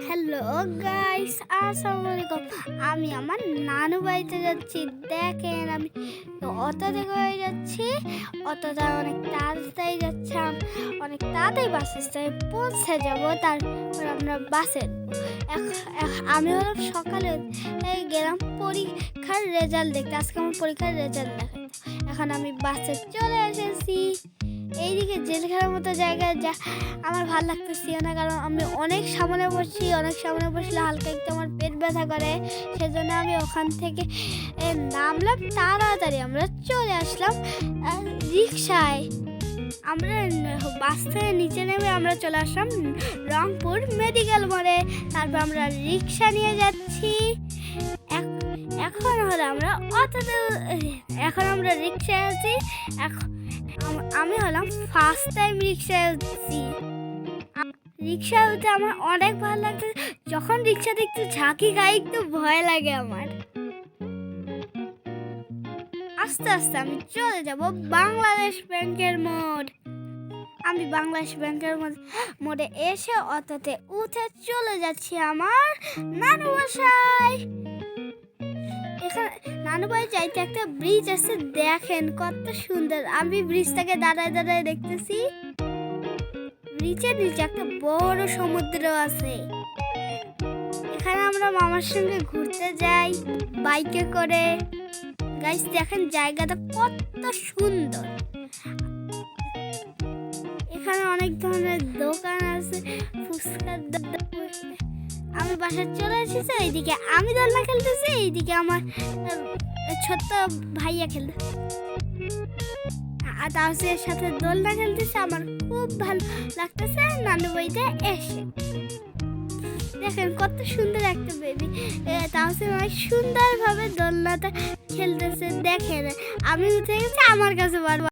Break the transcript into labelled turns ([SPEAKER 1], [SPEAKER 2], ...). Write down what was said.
[SPEAKER 1] Hello guys, আসসালামু আলাইকুম। আমি আমার নানু বাড়িতে যাচ্ছি। দেখেন আমি অটোতে করে যাচ্ছি। অটোটা অনেক তাড়াতাড়ি যাচ্ছে, অনেক তাড়াতাড়ি বাস স্ট্যান্ডে পৌঁছে যাব। তারপর আমরা বাসে আমি হলাম সকালে গেলাম পরীক্ষার রেজাল্ট দেখতে। আজকে আমার পরীক্ষার রেজাল্ট দেখাই। এখন আমি বাসে চলে এসেছি। এইদিকে জেলখানার মতো জায়গায় যা আমার ভালো লাগতেছি না, কারণ আমি অনেক সামনে বসলে হালকা একটু আমার পেট ব্যথা করে। সেজন্য আমি ওখান থেকে নামলাম, তাড়াতাড়ি আমরা চলে আসলাম রিক্সায়। আমরা বাস থেকে নিচে নেমে আমরা চলে আসলাম রংপুর মেডিকেল মোড়ে। তারপর আমরা রিক্সা নিয়ে যাচ্ছি। এখন আমরা রিক্সায় আছি। আমি হলাম ফার্স্ট টাইম রিক্সায় উঠছি। রিক্সায় উঠে আমার অনেক ভালো লাগছে। যখন রিক্সাতে একটু ঝাঁকি খাই একটু ভয় লাগে আমার। আস্তে আস্তে আমি চলে যাব বাংলাদেশ ব্যাংকের মোড়। আমি বাংলাদেশ ব্যাংকের মোড়ে এসে অটোতে উঠে চলে যাচ্ছি আমার নানু বাসায়। এখানে নানু বাড়ি যাইতে একটা ব্রিজ আছে, দেখেন কত সুন্দর। আমি ব্রিজটাকে দাঁড়ায় দাঁড়ায় দেখতেছি। ব্রিজের নিচে একটা বড় সমুদ্র আছে। এখানে আমরা মামার সঙ্গে ঘুরতে যাই বাইকে করে। গাইস দেখেন জায়গাটা কত সুন্দর। এখানে অনেক ধরনের দোকান আছে, ফুচকার দোকান। আমি বাসায় চলে এসেছি। এইদিকে আমি দোলনা খেলতেছি, এইদিকে আমার ছোট্ট ভাইয়া খেলতে তাহসিনের সাথে দোলনা খেলতেছে। আমার খুব ভালো লাগতেছে নানু বাড়িতে এসে। দেখেন কত সুন্দর একটা বেবি। তাহসিন অনেক সুন্দরভাবে দোলনাটা খেলতেছে। দেখেন আমি উঠে গেছি, আমার কাছে বারবার